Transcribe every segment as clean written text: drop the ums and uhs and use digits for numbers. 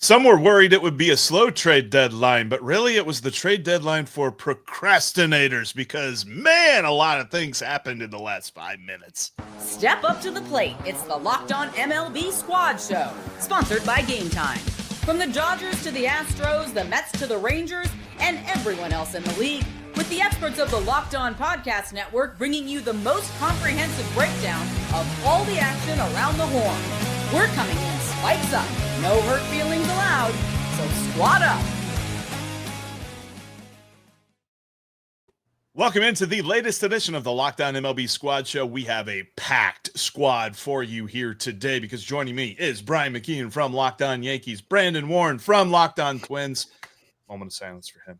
Some were worried it would be a slow trade deadline, but really it was the trade deadline for procrastinators because, man, a lot of things happened in the last 5 minutes. Step up to the plate. It's the Locked On MLB Squad Show, sponsored by Gametime. From the Dodgers to the Astros, the Mets to the Rangers, and everyone else in the league, with the experts of the Locked On Podcast Network bringing you the most comprehensive breakdown of all the action around the horn. We're coming in spikes up. No hurt feelings allowed, so squad up. Welcome into the latest edition of the Locked On MLB Squad Show. We have a packed squad for you here today because joining me is Brian McKeon from Locked On Yankees, Brandon Warren from Locked On Twins. Moment of silence for him.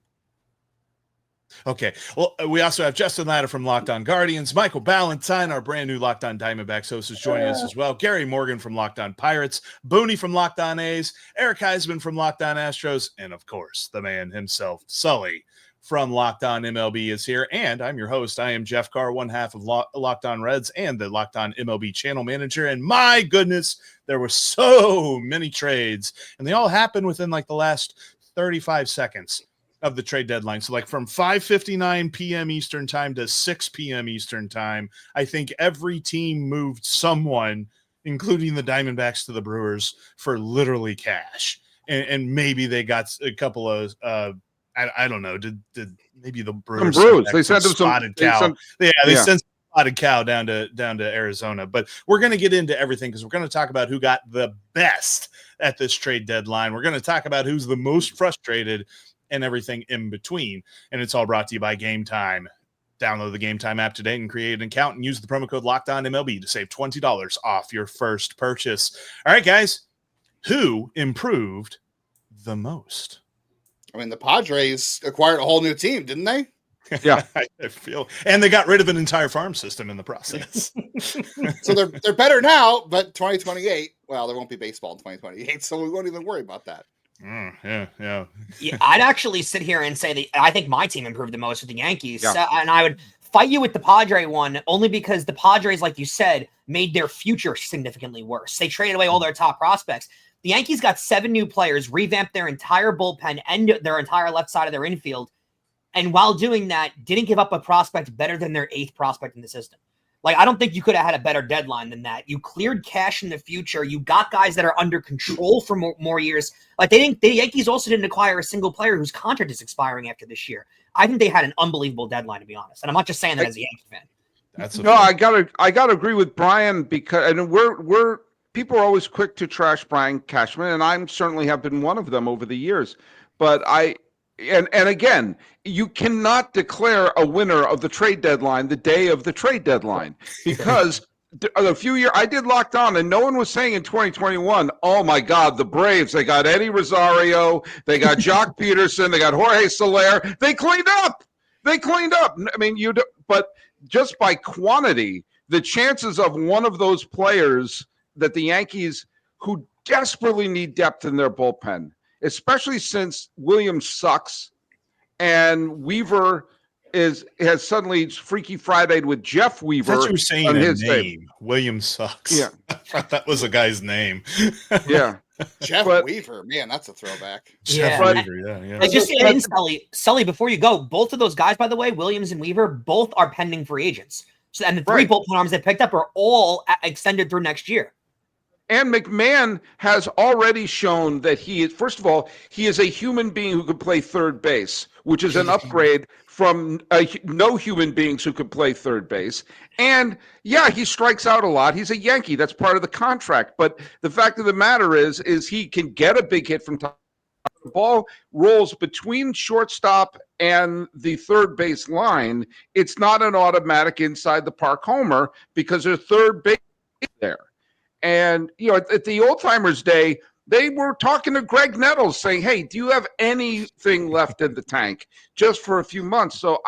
Okay, well, we also have Justin Latta from Locked On Guardians, Michael Ballantyne, our brand new Locked On Diamondbacks host, is joining us as well, Gary Morgan from Locked On Pirates, Booney from Locked On A's, Eric Heisman from Locked On Astros, and of course, the man himself, Sully from Locked On MLB is here, and I'm your host. I am Jeff Carr, one half of Locked On Reds and the Locked On MLB channel manager, and my goodness, there were so many trades, and they all happened within like the last 35 seconds of the trade deadline. So like from 5:59 p.m. Eastern time to 6 p.m. Eastern time, I think every team moved someone, including the Diamondbacks to the Brewers, for literally cash. And maybe they got a couple of I don't know. Did maybe the Brewers they sent them spotted cow? They sent spotted cow down to Arizona. But we're going to get into everything because we're going to talk about who got the best at this trade deadline. We're going to talk about who's the most frustrated and everything in between. And it's all brought to you by Gametime. Download the Gametime app today and create an account and use the promo code LOCKEDONMLB to save $20 off your first purchase. All right, guys, who improved the most? I mean, the Padres acquired a whole new team, didn't they? Yeah, I feel, and they got rid of an entire farm system in the process. So they're better now, but 2028, well, there won't be baseball in 2028, so we won't even worry about that. Yeah. I'd actually sit here and say that I think my team improved the most with the Yankees. Yeah. And I would fight you with the Padre one only because the Padres, like you said, made their future significantly worse. They traded away all their top prospects. The Yankees got 7 new players, revamped their entire bullpen and their entire left side of their infield. And while doing that, didn't give up a prospect better than their 8th prospect in the system. Like, I don't think you could have had a better deadline than that. You cleared cash in the future. You got guys that are under control for more years. Like, the Yankees also didn't acquire a single player whose contract is expiring after this year. I think they had an unbelievable deadline, to be honest. And I'm not just saying that as a Yankee fan. I gotta agree with Brian because we're people are always quick to trash Brian Cashman, and I certainly have been one of them over the years. But And again, you cannot declare a winner of the trade deadline the day of the trade deadline because a few years I did Locked On, and no one was saying in 2021, "Oh my God, the Braves! They got Eddie Rosario, they got Jock Peterson, they got Jorge Soler. They cleaned up. I mean, but just by quantity, the chances of one of those players that the Yankees, who desperately need depth in their bullpen, especially since Williams sucks and Weaver has suddenly Freaky Friday'd with Jeff Weaver. I thought you were saying on his his name. Williams sucks. Yeah. I thought that was a guy's name. Yeah. Jeff Weaver, man, that's a throwback. Jeff Weaver, yeah. Like, just in Sully, before you go, both of those guys, by the way, Williams and Weaver, both are pending free agents. So, and the 3 bullpen arms they picked up are all extended through next year. And McMahon has already shown that he is, first of all, he is a human being who could play third base, which is an upgrade from no human beings who could play third base. And yeah, he strikes out a lot. He's a Yankee. That's part of the contract. But the fact of the matter is he can get a big hit from top. The ball rolls between shortstop and the third base line. It's not an automatic inside the park homer because there's third base there. And, at the Old Timers Day, they were talking to Greg Nettles saying, hey, do you have anything left in the tank just for a few months? So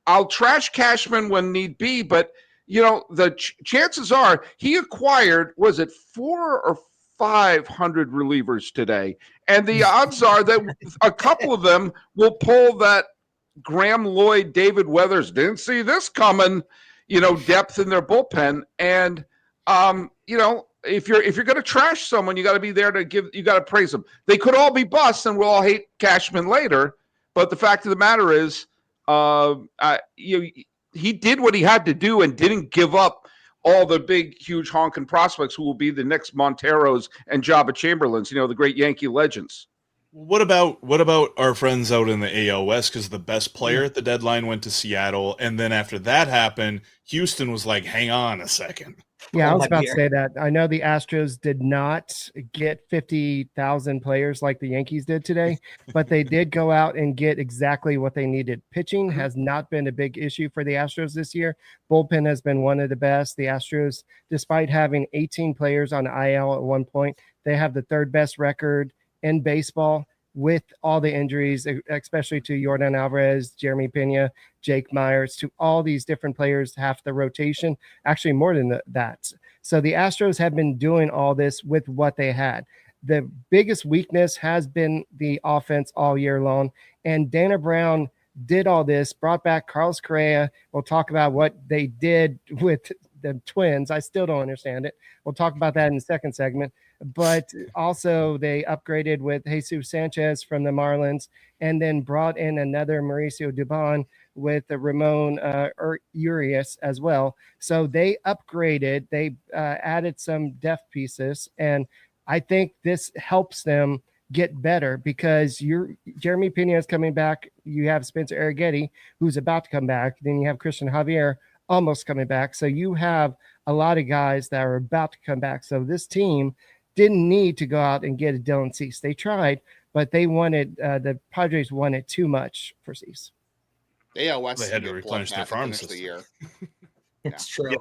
I'll trash Cashman when need be. But, the chances are he acquired, was it 400 or 500 relievers today? And the odds are that a couple of them will pull that Graham Lloyd, David Weathers, didn't see this coming, depth in their bullpen. And, if you're going to trash someone, you got to be there you got to praise them. They could all be busts, and we'll all hate Cashman later. But the fact of the matter is, he did what he had to do and didn't give up all the big, huge honking prospects who will be the next Monteros and Jabba Chamberlains, the great Yankee legends. What about our friends out in the AL West? Because the best player at the deadline went to Seattle, and then after that happened, Houston was like, "Hang on a second." Yeah, I was about to say that. I know the Astros did not get 50,000 players like the Yankees did today, but they did go out and get exactly what they needed. Pitching has not been a big issue for the Astros this year. Bullpen has been one of the best. The Astros, despite having 18 players on IL at one point, they have the third best record in baseball with all the injuries, especially to Yordan Alvarez, Jeremy Pena, Jake Myers, to all these different players, half the rotation, actually more than that. So the Astros have been doing all this with what they had. The biggest weakness has been the offense all year long, and Dana Brown did all this, brought back Carlos Correa. We'll talk about what they did with the Twins. I still don't understand it. We'll talk about that in the second segment. But also they upgraded with Jesus Sanchez from the Marlins, and then brought in another Mauricio Dubon with the Ramon Urias as well. So they upgraded, they added some depth pieces, and I think this helps them get better because Jeremy Pena is coming back. You have Spencer Arrighetti, who's about to come back. Then you have Christian Javier almost coming back. So you have a lot of guys that are about to come back. So this team didn't need to go out and get a Dylan Cease. They tried, but they wanted the Padres wanted too much for Cease. Yeah, West they had to replenish their farm system. The year. It's true.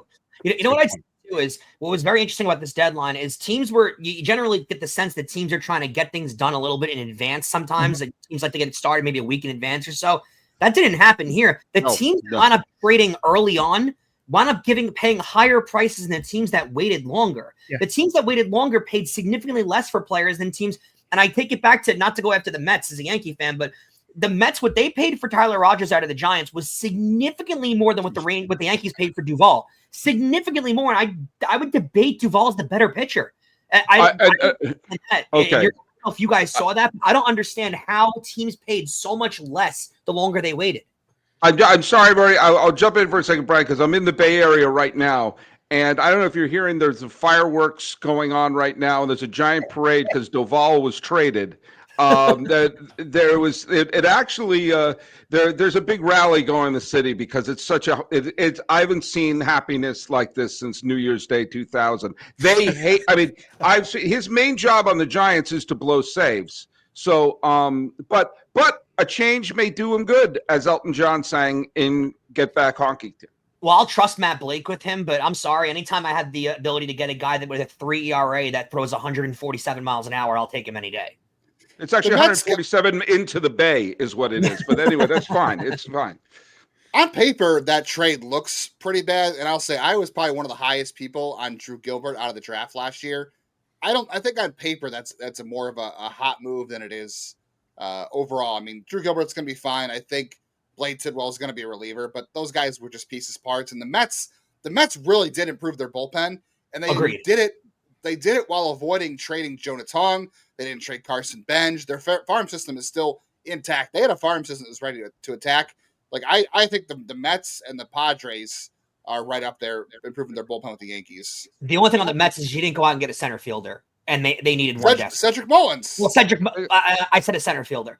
Yeah. You know what I'd say too is what was very interesting about this deadline is you generally get the sense that teams are trying to get things done a little bit in advance. Sometimes it seems like they get it started maybe a week in advance or so. That didn't happen here. The teams that wound up trading early on wound up paying higher prices than the teams that waited longer. Yeah. The teams that waited longer paid significantly less for players than teams. And I take it back to not to go after the Mets as a Yankee fan, but the Mets, what they paid for Tyler Rogers out of the Giants was significantly more than what the Yankees paid for Duvall. Significantly more. And I would debate Duvall as the better pitcher. Okay. If you guys saw that, I don't understand how teams paid so much less the longer they waited. I'm sorry, Murray. I'll jump in for a second, Brian, because I'm in the Bay Area right now. And I don't know if you're hearing, there's the fireworks going on right now. And there's a giant parade because Doval was traded. There's a big rally going in the city because it's I haven't seen happiness like this since New Year's Day 2000. They hate, I've seen his main job on the Giants is to blow saves. So, but a change may do him good, as Elton John sang in Get Back Honky. Well, I'll trust Matt Blake with him, but I'm sorry. Anytime I have the ability to get a guy that with a 3 ERA that throws 147 miles an hour, I'll take him any day. It's actually 147 into the bay is what it is. But anyway, that's fine. It's fine. On paper, that trade looks pretty bad. And I'll say I was probably one of the highest people on Drew Gilbert out of the draft last year. I think on paper that's a more of a hot move than it is overall. I mean, Drew Gilbert's going to be fine. I think Blade Tidwell is going to be a reliever, but those guys were just pieces parts. And the Mets really did improve their bullpen, and they did it. They did it while avoiding trading Jonah Tong. They didn't trade Carson Benj. Their farm system is still intact. They had a farm system that was ready to attack. Like I think the Mets and the Padres are right up there improving their bullpen with the Yankees. The only thing on the Mets is you didn't go out and get a center fielder, and they needed one. Cedric Mullins. Well, I said a center fielder.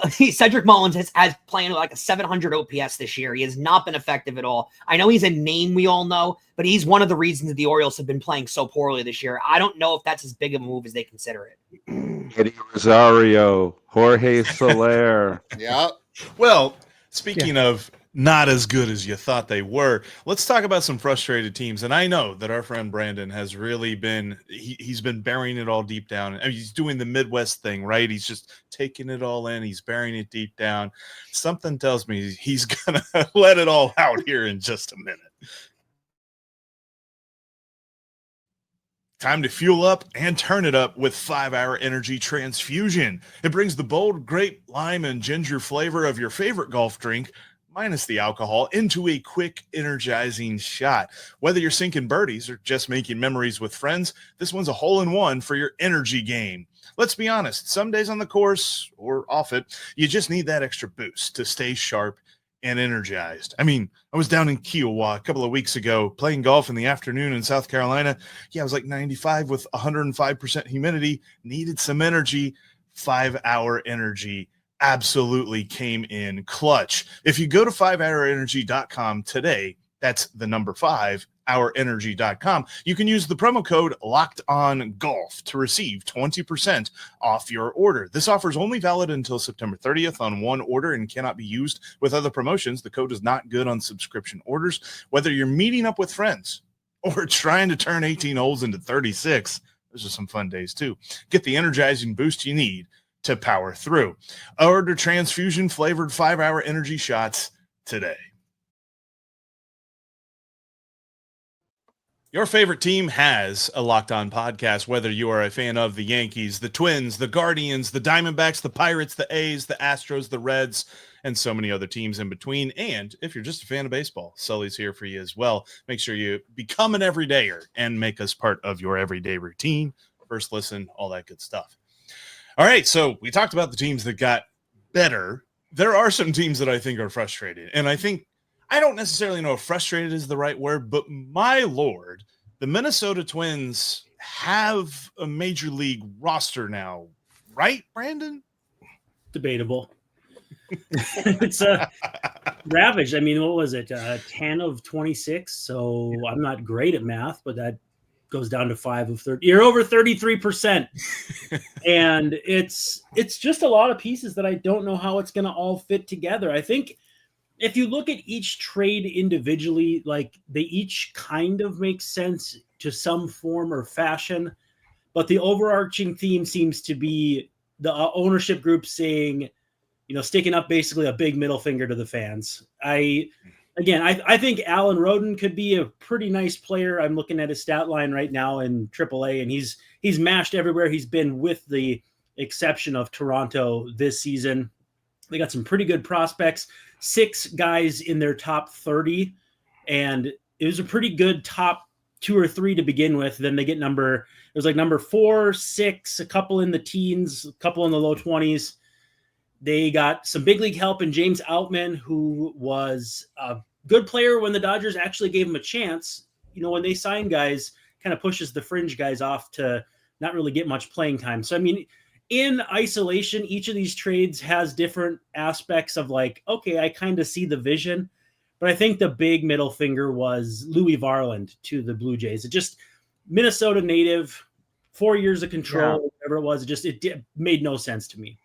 Cedric Mullins has playing like a 700 OPS this year. He has not been effective at all. I know he's a name we all know, but he's one of the reasons that the Orioles have been playing so poorly this year. I don't know if that's as big of a move as they consider it. Eddie Rosario, Jorge Soler. Yeah. Well, speaking of not as good as you thought they were, let's talk about some frustrated teams. And I know that our friend Brandon has really been, he's been burying it all deep down. I mean, he's doing the Midwest thing, right? He's just taking it all in. He's burying it deep down. Something tells me he's going to let it all out here in just a minute. Time to fuel up and turn it up with 5-Hour Energy Transfusion. It brings the bold grape, lime, and ginger flavor of your favorite golf drink, minus the alcohol, into a quick, energizing shot. Whether you're sinking birdies or just making memories with friends, this one's a hole-in-one for your energy game. Let's be honest, some days on the course or off it, you just need that extra boost to stay sharp and energized. I mean, I was down in Kiowa a couple of weeks ago playing golf in the afternoon in South Carolina. Yeah, I was like 95 with 105% humidity, needed some energy. 5-hour energy absolutely came in clutch. If you go to 5hourenergy.com today, that's the number 5hourenergy.com, you can use the promo code LOCKEDONGolf to receive 20% off your order. This offer is only valid until September 30th on one order and cannot be used with other promotions. The code is not good on subscription orders. Whether you're meeting up with friends or trying to turn 18 holes into 36, those are some fun days too. Get the energizing boost you need to power through. Order transfusion flavored 5-hour energy shots today. Your favorite team has a Locked On podcast, whether you are a fan of the Yankees, the Twins, the Guardians, the Diamondbacks, the Pirates, the A's, the Astros, the Reds, and so many other teams in between. And if you're just a fan of baseball, Sully's here for you as well. Make sure you become an everydayer and make us part of your everyday routine. First listen, all that good stuff. All right, so we talked about the teams that got better. There are some teams that I think are frustrated, and I don't necessarily know if frustrated is the right word, but my Lord, the Minnesota Twins have a major league roster now, right, Brandon? Debatable. It's ravaged. I mean, what was it? 10 of 26. So I'm not great at math, but that goes down to 5 of 30. You're over 33%. And it's just a lot of pieces that I don't know how it's going to all fit together. I think if you look at each trade individually, like they each kind of make sense to some form or fashion, but the overarching theme seems to be the ownership group saying, sticking up basically a big middle finger to the fans. I think Alan Roden could be a pretty nice player. I'm looking at his stat line right now in AAA, and he's mashed everywhere he's been with the exception of Toronto this season. They got some pretty good prospects, 6 guys in their top 30, and it was a pretty good top 2 or 3 to begin with. Then they get number 4, 6, a couple in the teens, a couple in the low 20s. They got some big league help in James Outman, who was a good player when the Dodgers actually gave him a chance. When they sign guys, kind of pushes the fringe guys off to not really get much playing time. So, I mean, in isolation, each of these trades has different aspects of okay, I kind of see the vision. But I think the big middle finger was Louis Varland to the Blue Jays. It just, Minnesota native, 4 years of control, whatever it was, it made no sense to me.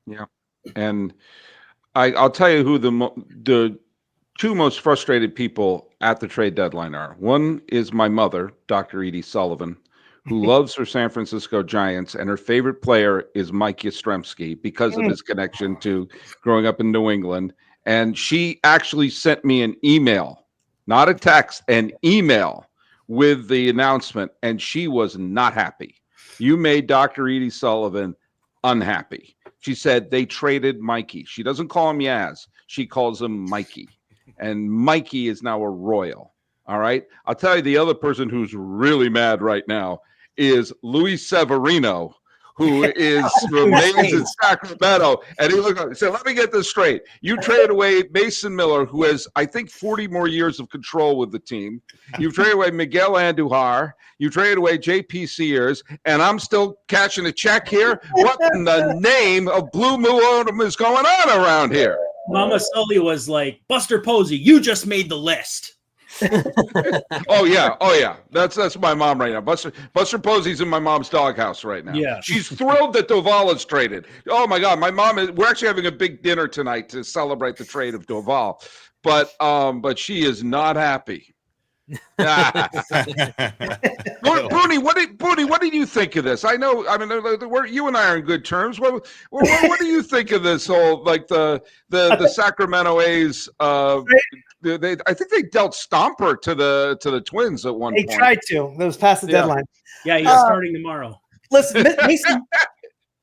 Yeah, and I'll tell you who the 2 most frustrated people at the trade deadline are. One is my mother, Dr. Edie Sullivan, who loves her San Francisco Giants, and her favorite player is Mike Yastrzemski because of his connection to growing up in New England. And she actually sent me an email, not a text, an email with the announcement, and she was not happy. You made Dr. Edie Sullivan unhappy. She said they traded Mikey. She doesn't call him Yaz. She calls him Mikey. And Mikey is now a Royal. All right. I'll tell you the other person who's really mad right now is Luis Severino, who remains in Sacramento. And he said, let me get this straight. You traded away Mason Miller, who has, I think, 40 more years of control with the team. You've traded away Miguel Andujar. You traded away JP Sears, and I'm still cashing a check here. What in the name of Blue Moon is going on around here? Mama Sully was like, Buster Posey, you just made the list. Oh yeah. That's my mom right now. Buster Posey's in my mom's doghouse right now. Yeah, she's thrilled that Doval is traded. Oh my God, we're actually having a big dinner tonight to celebrate the trade of Doval, but she is not happy. Booney, what did you think of this? I know, I mean, you and I are in good terms. What do you think of this whole the Sacramento A's? I think they dealt Stomper to the Twins at one point. They tried to. That was past the deadline. Yeah, he's starting tomorrow. Listen,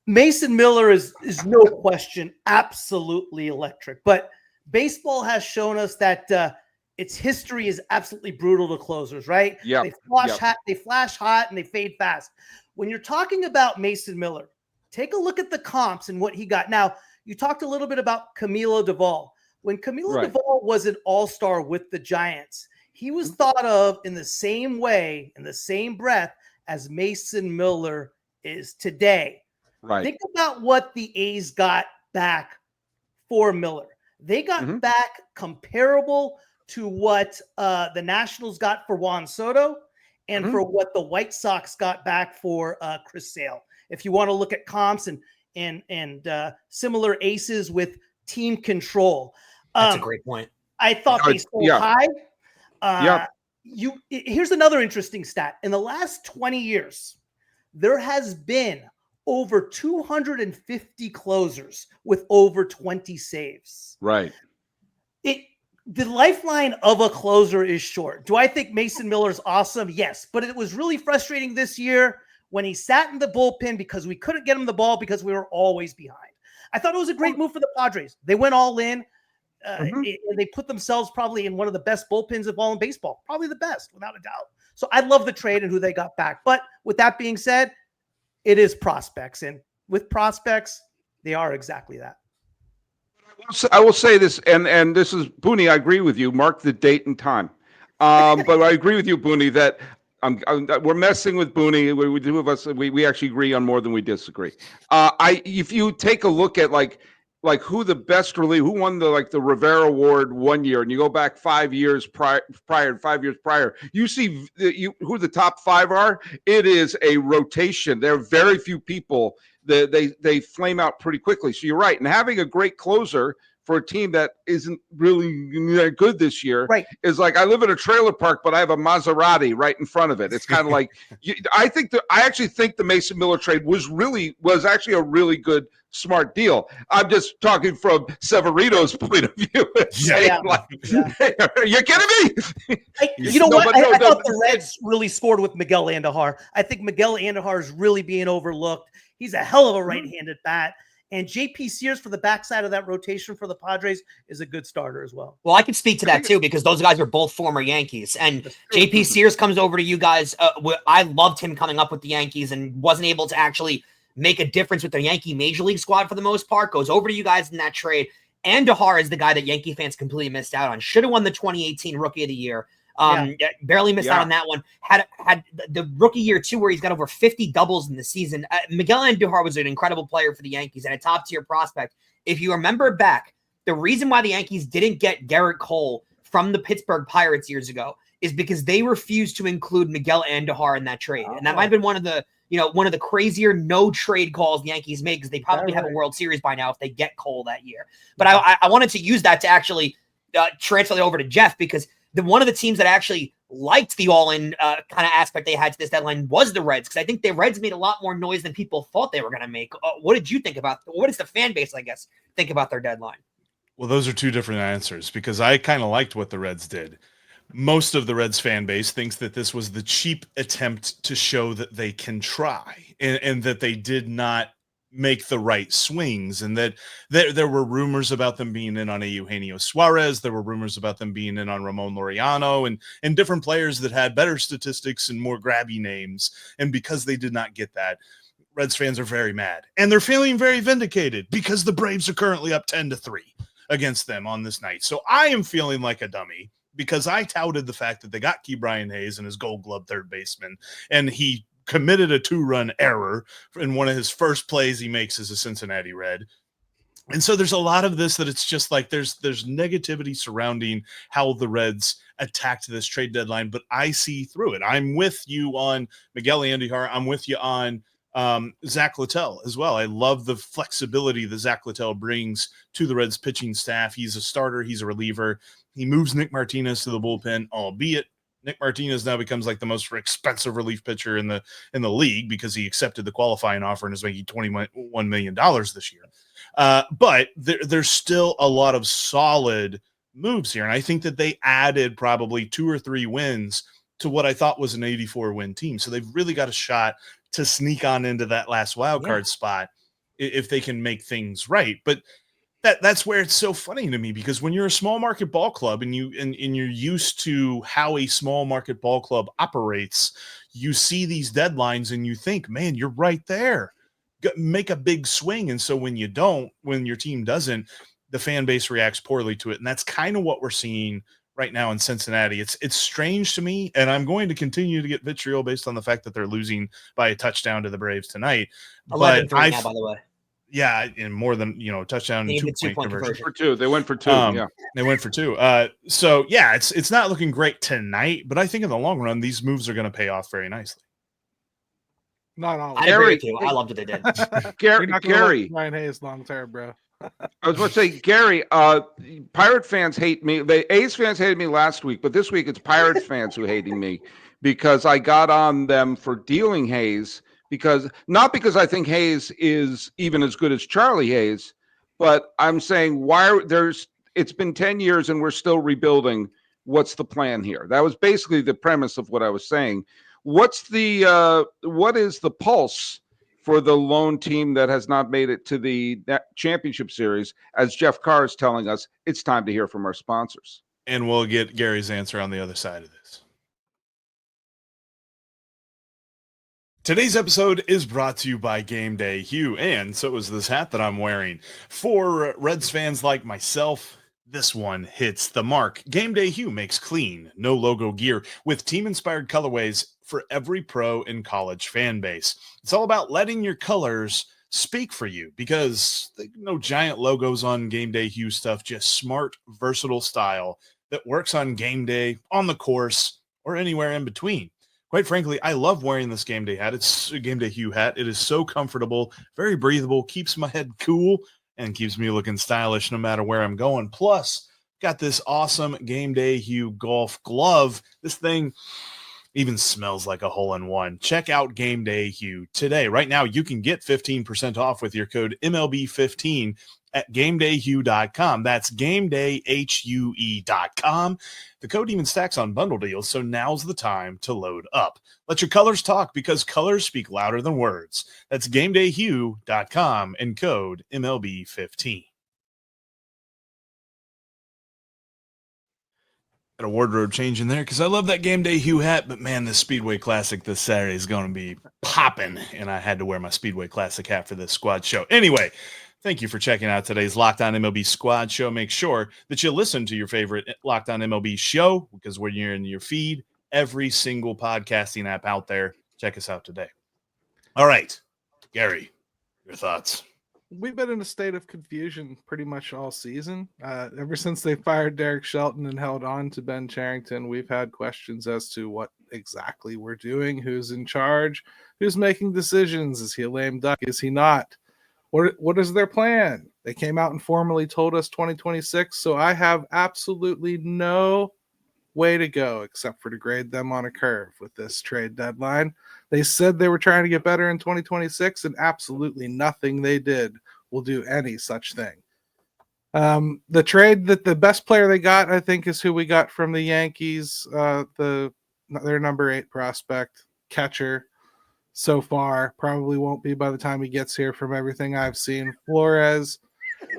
Mason Miller is no question absolutely electric, but baseball has shown us that its history is absolutely brutal to closers, right? Yeah. They flash hot, and they fade fast. When you're talking about Mason Miller, take a look at the comps and what he got. Now, you talked a little bit about Camilo Duvall. When Camilo Duvall was an all-star with the Giants, he was thought of in the same way, in the same breath as Mason Miller is today. Right. Think about what the A's got back for Miller. They got back comparable to what the Nationals got for Juan Soto and for what the White Sox got back for Chris Sale. If you want to look at comps and similar aces with team control. That's a great point. I thought they sold high. Here's another interesting stat. In the last 20 years, there has been over 250 closers with over 20 saves. Right. The lifeline of a closer is short. Do I think Mason Miller's awesome? Yes, but it was really frustrating this year when he sat in the bullpen because we couldn't get him the ball because we were always behind. I thought it was a great move for the Padres. They went all in. They put themselves probably in one of the best bullpens of all in baseball, probably the best, without a doubt. So I love the trade and who they got back. But with that being said, it is prospects. And with prospects, they are exactly that. I will say this, and this is, Booney, I agree with you. Mark the date and time. But I agree with you, Booney, that we're messing with Booney. We two of us, we actually agree on more than we disagree. If you take a look at like who the best who won the Rivera Award one year, and you go back 5 years prior, you see who the top five are. It is a rotation. There are very few people that they flame out pretty quickly. So you're right, and having a great closer for a team that isn't really good this year is like, I live in a trailer park, but I have a Maserati right in front of it. It's kind of like, I actually think the Mason Miller trade was actually a really good, smart deal. I'm just talking from Severino's point of view. You're kidding me? You know what? I thought the Reds really scored with Miguel Andujar. I think Miguel Andujar is really being overlooked. He's a hell of a right-handed bat. And JP Sears for the backside of that rotation for the Padres is a good starter as well. Well, I can speak to that too, because those guys are both former Yankees. And JP Sears comes over to you guys. I loved him coming up with the Yankees and wasn't able to actually make a difference with the Yankee Major League squad for the most part. Goes over to you guys in that trade. Andujar is the guy that Yankee fans completely missed out on. Should have won the 2018 Rookie of the Year. Barely missed out on that one. Had the rookie year too, where he's got over 50 doubles in the season. Miguel Andujar was an incredible player for the Yankees and a top tier prospect. If you remember back, the reason why the Yankees didn't get Garrett Cole from the Pittsburgh Pirates years ago is because they refused to include Miguel Andujar in that trade, and that might have been one of the crazier no trade calls the Yankees made, because they probably have a World Series by now if they get Cole that year. But I wanted to use that to actually transfer it over to Jeff, because one of the teams that actually liked the all-in kind of aspect they had to this deadline was the Reds, because I think the Reds made a lot more noise than people thought they were going to make. What did you think about? What does the fan base, I guess, think about their deadline? Well, those are two different answers, because I kind of liked what the Reds did. Most of the Reds fan base thinks that this was the cheap attempt to show that they can try, and that they did not make the right swings, and that there were rumors about them being in on a Eugenio Suarez. There were rumors about them being in on Ramon Laureano and different players that had better statistics and more grabby names. And because they did not get that, Reds fans are very mad, and they're feeling very vindicated because the Braves are currently up 10-3 against them on this night. So I am feeling like a dummy, because I touted the fact that they got Key Brian Hayes and his Gold Glove third baseman, and he committed a 2-run error in one of his first plays he makes as a Cincinnati Red. And so there's a lot of this that it's just like there's negativity surrounding how the Reds attacked this trade deadline, but I see through it. I'm with you on Miguel Andujar. I'm with you on Zach Littell as well. I love the flexibility that Zach Littell brings to the Reds pitching staff. He's a starter. He's a reliever. He moves Nick Martinez to the bullpen, albeit Nick Martinez now becomes like the most expensive relief pitcher in the league, because he accepted the qualifying offer and is making $21 million this year. But there's still a lot of solid moves here. And I think that they added probably 2 or 3 wins to what I thought was an 84 win team. So they've really got a shot to sneak on into that last wild card spot. if they can make things right. But that's where it's so funny to me, because when you're a small market ball club and you're used to how a small market ball club operates, you see these deadlines and you think, man, you're right there. Make a big swing. And so when your team doesn't, the fan base reacts poorly to it. And that's kind of what we're seeing right now in Cincinnati. It's strange to me, and I'm going to continue to get vitriol based on the fact that they're losing by a touchdown to the Braves tonight. 11-3 now, by the way. Yeah, and more than touchdown and 2-point conversion. For two. They went for two. They went for two. So yeah, it's not looking great tonight, but I think in the long run, these moves are going to pay off very nicely. Not all. I agree with you. I loved what they did. Gary, Ryan Hayes long term, bro. I was going to say, Gary, Pirate fans hate me. The A's fans hated me last week, but this week it's Pirates fans who hating me because I got on them for dealing Hayes. Not because I think Hayes is even as good as Charlie Hayes, but I'm saying it's been 10 years and we're still rebuilding. What's the plan here? That was basically the premise of what I was saying. What is the pulse for the lone team that has not made it to the championship series? As Jeff Carr is telling us, it's time to hear from our sponsors. And we'll get Gary's answer on the other side of this. Today's episode is brought to you by Gameday Hue, and so is this hat that I'm wearing. For Reds fans like myself, this one hits the mark. Gameday Hue makes clean, no logo gear with team-inspired colorways for every pro and college fan base. It's all about letting your colors speak for you, because no giant logos on Gameday Hue stuff, just smart, versatile style that works on game day, on the course, or anywhere in between. Quite frankly, I love wearing this game day hat. It's a Gameday Hue hat. It is so comfortable, very breathable, keeps my head cool, and keeps me looking stylish no matter where I'm going. Plus, got this awesome Gameday Hue golf glove. This thing even smells like a hole-in-one. Check out Gameday Hue today. Right now, you can get 15% off with your code MLB15 at GamedayHue.com. That's GamedayHue.com. The code even stacks on bundle deals, so now's the time to load up. Let your colors talk, because colors speak louder than words. That's GamedayHue.com and code MLB15. Got a wardrobe change in there because I love that Gameday Hue hat, but man, this Speedway Classic this Saturday is going to be popping, and I had to wear my Speedway Classic hat for this squad show. Anyway, thank you for checking out today's Locked On MLB Squad Show. Make sure that you listen to your favorite Locked On MLB show, because when you're in your feed, every single podcasting app out there, check us out today. All right, Gary, your thoughts? We've been in a state of confusion pretty much all season. Ever since they fired Derek Shelton and held on to Ben Cherington, we've had questions as to what exactly we're doing, who's in charge, who's making decisions. Is he a lame duck? Is he not? What is their plan? They came out and formally told us 2026, so I have absolutely no way to go except for to grade them on a curve with this trade deadline. They said they were trying to get better in 2026, and absolutely nothing they did will do any such thing. The trade that the best player they got, I think, is who we got from the Yankees, their number 8 prospect catcher. So far, probably won't be by the time he gets here from everything I've seen. Flores,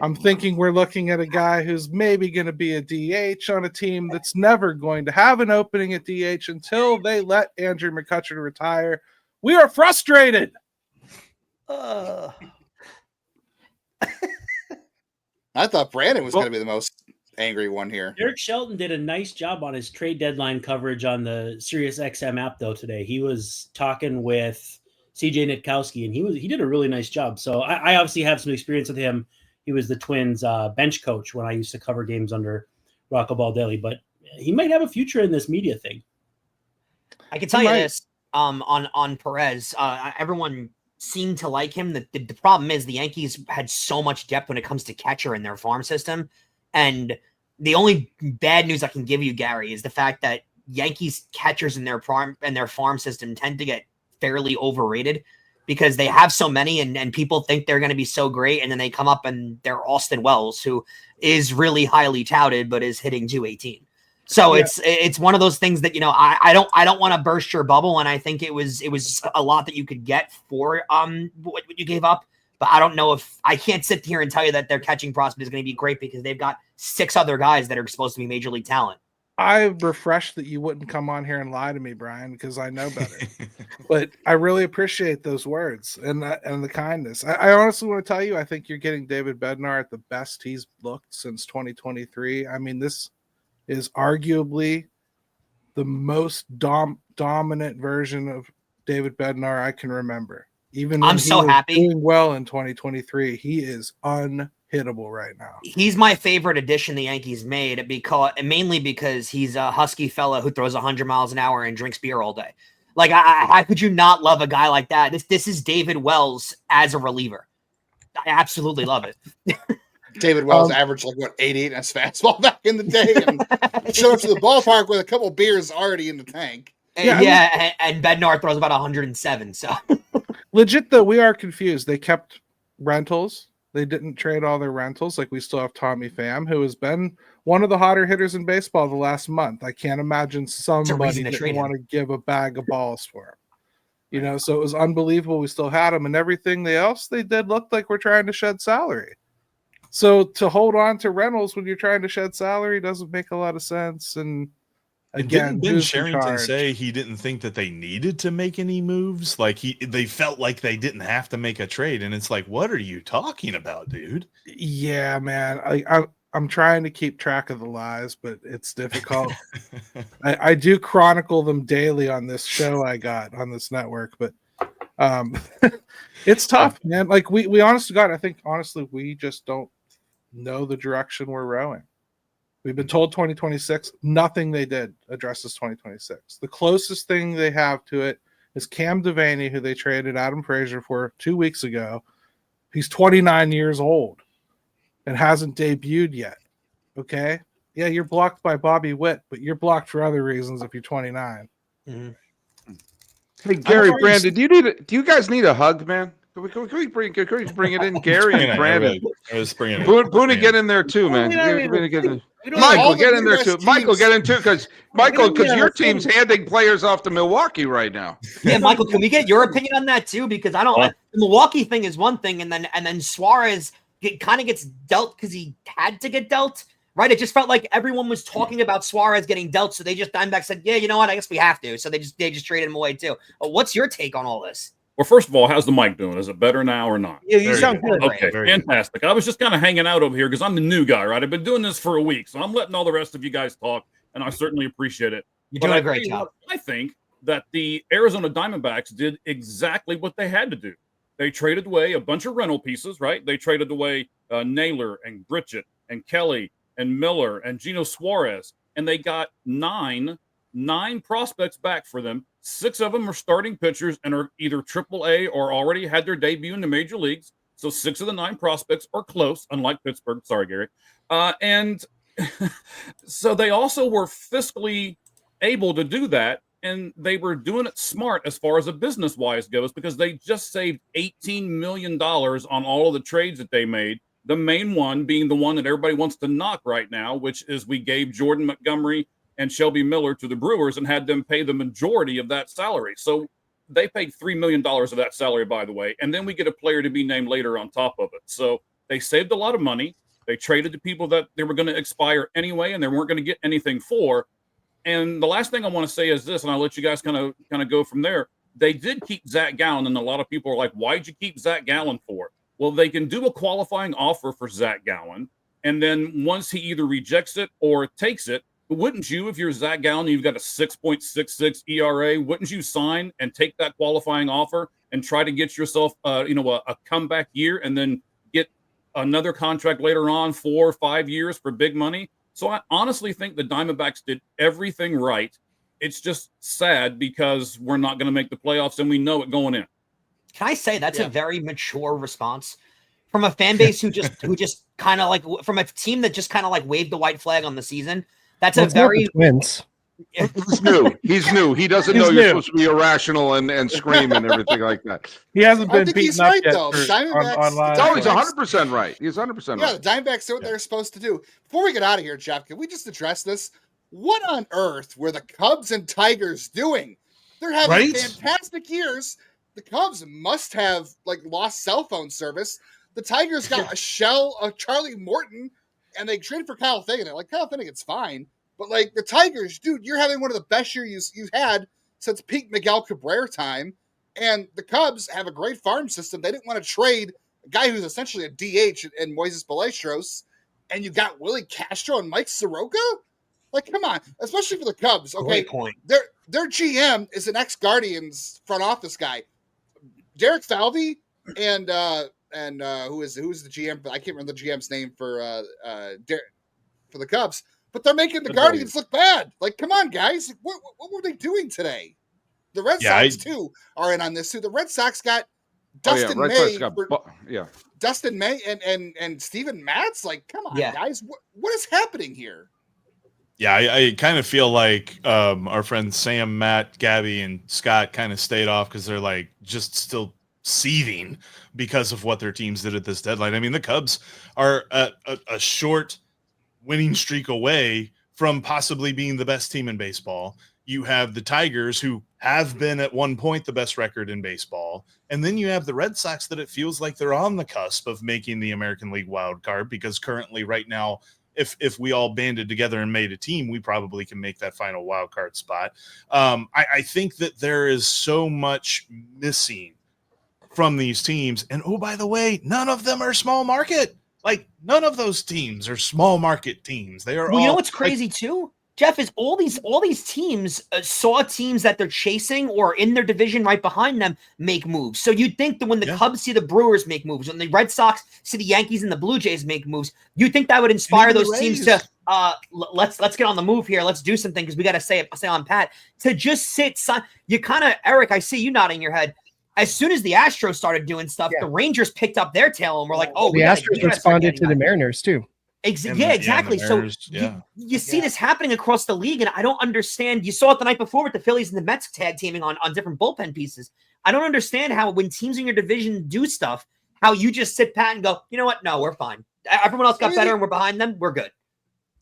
I'm thinking we're looking at a guy who's maybe going to be a DH on a team that's never going to have an opening at DH until they let Andrew McCutcheon retire. We are frustrated. I thought Brandon was going to be the most angry one here. Derek Shelton did a nice job on his trade deadline coverage on the SiriusXM app, though, today. He was talking with CJ Nitkowski, and he did a really nice job. So I obviously have some experience with him. He was the Twins bench coach when I used to cover games under Rocco Baldelli, but he might have a future in this media thing. I can tell you this on Perez. Everyone seemed to like him. The problem is the Yankees had so much depth when it comes to catcher in their farm system. And the only bad news I can give you, Gary, is the fact that Yankees catchers in their farm system tend to get fairly overrated, because they have so many and people think they're going to be so great. And then they come up and they're Austin Wells, who is really highly touted, but is hitting 218. So yeah. It's one of those things that, I don't want to burst your bubble. And I think it was a lot that you could get for what you gave up. But I don't know if I can't sit here and tell you that their catching prospect is going to be great because they've got 6 other guys that are supposed to be major league talent. I'm refreshed that you wouldn't come on here and lie to me, Brian, because I know better. But I really appreciate those words and the kindness. I honestly want to tell you, I think you're getting David Bednar at the best he's looked since 2023. I mean, this is arguably the most dominant version of David Bednar I can remember. Even when I'm so happy. Doing well in 2023, he is unhittable right now. He's my favorite addition the Yankees made mainly because he's a husky fella who throws 100 miles an hour and drinks beer all day. Like, how could you not love a guy like that? This is David Wells as a reliever. I absolutely love it. David Wells averaged 88 in his fastball back in the day, and showed up to the ballpark with a couple beers already in the tank. And Bednar throws about 107. So legit though, we are confused. They kept rentals. They didn't trade all their rentals. Like, we still have Tommy Pham, who has been one of the hotter hitters in baseball the last month. I can't imagine somebody didn't want to give a bag of balls for him. So it was unbelievable. We still had him, and everything else they did looked like we're trying to shed salary. So to hold on to rentals when you're trying to shed salary doesn't make a lot of sense. And again, didn't Ben Cherington say he didn't think that they needed to make any moves? Like, they felt like they didn't have to make a trade, and it's like, what are you talking about, dude? Yeah, man. I'm trying to keep track of the lies, but it's difficult. I do chronicle them daily on this show I got on this network, but it's tough, man. Like, we honest to God, I think honestly we just don't know the direction we're rowing. We've been told 2026. Nothing they did addresses 2026. The closest thing they have to it is Cam Devaney, who they traded Adam Frazier for 2 weeks ago. He's 29 years old and hasn't debuted yet. Okay? Yeah, you're blocked by Bobby Witt, but you're blocked for other reasons if you're 29. Mm-hmm. Hey, Gary, Brandon, do you guys need a hug, man? Can we bring it in, Gary and Brandon? Boone, get in there too, man. Michael, get in there too. Michael, get in too, because your team's handing players off to Milwaukee right now. Yeah, Michael, can we get your opinion on that too? Because I don't. The Milwaukee thing is one thing, and then Suarez kind of gets dealt because he had to get dealt, right? It just felt like everyone was talking about Suarez getting dealt, so Diamondbacks said, "Yeah, you know what? I guess we have to." So they just traded him away too. What's your take on all this? Well, first of all, how's the mic doing? Is it better now or not? Yeah, you sound good. Okay, fantastic. I was just kind of hanging out over here because I'm the new guy, right? I've been doing this for a week, so I'm letting all the rest of you guys talk, and I certainly appreciate it. You're doing a great job. I think that the Arizona Diamondbacks did exactly what they had to do. They traded away a bunch of rental pieces, right? They traded away Naylor and Bridget and Kelly and Miller and Gino Suarez, and they got nine prospects back for them. 6 of them are starting pitchers and are either AAA or already had their debut in the major leagues. So 6 of the 9 prospects are close, unlike Pittsburgh. Sorry, Gary. And so they also were fiscally able to do that, and they were doing it smart as far as a business-wise goes, because they just saved $18 million on all of the trades that they made. The main one being the one that everybody wants to knock right now, which is we gave Jordan Montgomery and Shelby Miller to the Brewers and had them pay the majority of that salary. So they paid $3 million of that salary, by the way, and then we get a player to be named later on top of it. So they saved a lot of money. They traded to people that they were going to expire anyway, and they weren't going to get anything for. And the last thing I want to say is this, and I'll let you guys kind of go from there. They did keep Zach Gallen, and a lot of people are like, why'd you keep Zach Gallen for? Well, they can do a qualifying offer for Zach Gallen, and then once he either rejects it or takes it, wouldn't you, if you're Zach Gallen, you've got a 6.66 ERA, wouldn't you sign and take that qualifying offer and try to get yourself, a comeback year and then get another contract later on, 4 or 5 years for big money? So I honestly think the Diamondbacks did everything right. It's just sad because we're not going to make the playoffs, and we know it going in. Can I say that's a very mature response from a fan base who just kind of like, from a team that just kind of like waved the white flag on the season? That's a very Twins. He's new. He doesn't know you're supposed to be irrational and scream and everything like that. He hasn't been beaten up yet online. No, he's 100% right. He's 100% right. Yeah, the Diamondbacks do what they're supposed to do. Before we get out of here, Jeff, can we just address this? What on earth were the Cubs and Tigers doing? They're having fantastic years. the Cubs must have like lost cell phone service. The Tigers got a shell of Charlie Morton, and they traded for Kyle Finnegan. Like, Kyle Finnegan's fine, but like the Tigers, dude, you're having one of the best years you've had since peak Miguel Cabrera time. And the Cubs have a great farm system. They didn't want to trade a guy who's essentially a DH in Moises Ballesteros, and you got Willie Castro and Mike Soroka. Like, come on, especially for the Cubs. Okay, Great point. Their GM is an ex-Guardians front office guy, Derek Falvey, and who's the GM? I can't remember the GM's name for the Cubs. But they're making the Guardians look bad. Like, come on, guys, what were they doing today? The Red Sox too are in on this too. The Red Sox got Dustin May. Dustin May and Steven Matz. Like, come on, guys, what is happening here? Yeah, I kind of feel like our friends Sam, Matt, Gabby, and Scott kind of stayed off because they're like just still seething because of what their teams did at this deadline. I mean, the Cubs are a short winning streak away from possibly being the best team in baseball. You have the Tigers, who have been at one point the best record in baseball. And then you have the Red Sox that it feels like they're on the cusp of making the American League wild card, because currently right now, if we all banded together and made a team, we probably can make that final wild card spot. I think that there is so much missing from these teams. And oh, by the way, none of them are small market. Like, none of those teams are small market teams. They are. Well, you know what's crazy too, Jeff, is all these teams saw teams that they're chasing or in their division right behind them make moves. So you'd think that when the Cubs see the Brewers make moves, when the Red Sox see the Yankees and the Blue Jays make moves, you'd think that would inspire those teams to let's get on the move here. Let's do something, because we got to say on Pat to just sit. You kind of, Eric, I see you nodding your head. As soon as the Astros started doing stuff, the Rangers picked up their tail and were like, "Oh, the Astros responded to the Mariners too." Exactly. Mariners, you see this happening across the league, and I don't understand. You saw it the night before with the Phillies and the Mets tag teaming on different bullpen pieces. I don't understand how, when teams in your division do stuff, how you just sit pat and go, you know what? No, we're fine. Everyone else got better, and we're behind them. We're good.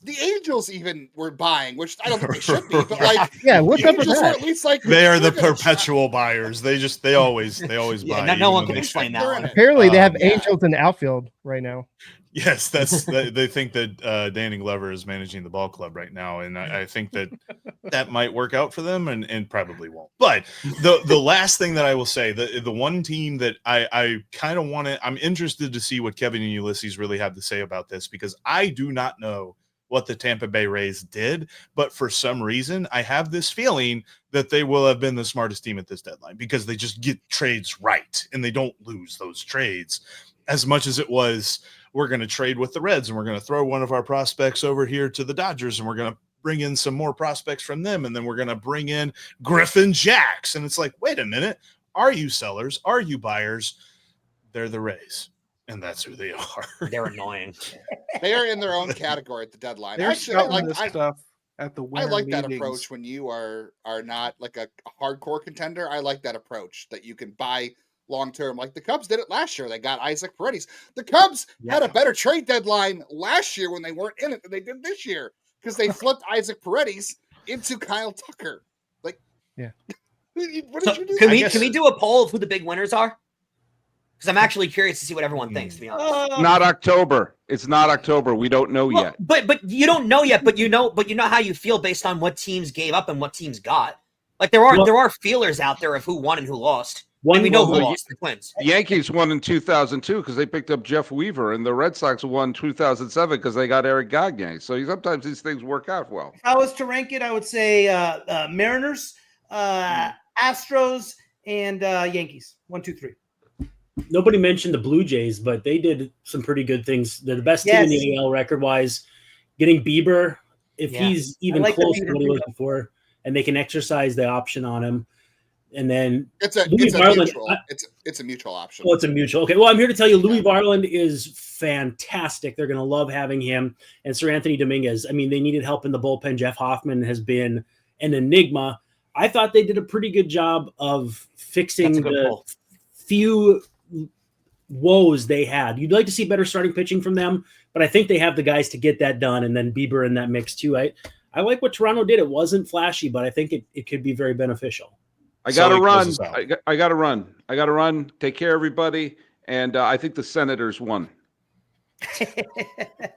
The Angels even were buying, which I don't think they should be, but like, what's up with that? At least like they are the perpetual buyers. They always buy. No one can explain that one. Apparently, they have Angels in the outfield right now. Yes, they think that Danny Glover is managing the ball club right now, and I think that might work out for them, and probably won't. But the last thing that I will say, the one team that I kind of want to, I'm interested to see what Kevin and Ulysses really have to say about this, because I do not know what the Tampa Bay Rays did, but for some reason I have this feeling that they will have been the smartest team at this deadline, because they just get trades right and they don't lose those trades. As much as it was, we're going to trade with the Reds and we're going to throw one of our prospects over here to the Dodgers and we're going to bring in some more prospects from them, and then we're going to bring in Griffin Jacks, and it's like, wait a minute, are you sellers? Are you buyers? They're the Rays. And that's who they are. They're annoying. They are in their own category at the deadline. They're Actually, I like this stuff at the winter I like that meetings. approach when you are not like a hardcore contender. I like that approach that you can buy long term. Like the Cubs did it last year. They got Isaac Paredes. The Cubs had a better trade deadline last year when they weren't in it than they did this year, because they flipped Isaac Paredes into Kyle Tucker. Like, yeah. What did you do? Can we do a poll of who the big winners are? Because I'm actually curious to see what everyone thinks, to be honest. Not October. It's not October. We don't know yet. But you don't know yet. But you know how you feel based on what teams gave up and what teams got. Like there are feelers out there of who won and who lost. And we know who lost. The Twins. The Yankees won in 2002 because they picked up Jeff Weaver, and the Red Sox won 2007 because they got Eric Gagne. So sometimes these things work out well. If I was to rank it, I would say Mariners, Astros, and Yankees. 1, 2, 3. Nobody mentioned the Blue Jays, but they did some pretty good things. They're the best team in the AL record-wise. Getting Bieber, if he's even close to what he was before, and they can exercise the option on him. And then it's a mutual option. Oh, it's a mutual. Okay, well, I'm here to tell you Louis Varland is fantastic. They're going to love having him. And Sir Anthony Dominguez, I mean, they needed help in the bullpen. Jeff Hoffman has been an enigma. I thought they did a pretty good job of fixing the few woes they had. You'd like to see better starting pitching from them, but I think they have the guys to get that done, and then Bieber in that mix too. I like what Toronto did. It wasn't flashy, but I think it could be very beneficial. I got to Sully, run. close us out. I got to run. I got to run. Take care, everybody. And I think the Senators won.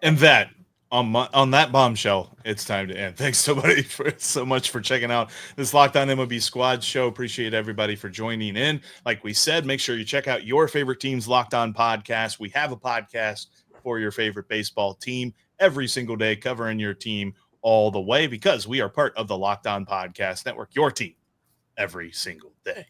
And that on that bombshell, it's time to end. Thanks so much for checking out this Locked On MLB Squad show. Appreciate everybody for joining in. Like we said, make sure you check out your favorite team's Locked On podcast. We have a podcast for your favorite baseball team every single day, covering your team all the way, because we are part of the Locked On Podcast Network, your team every single day.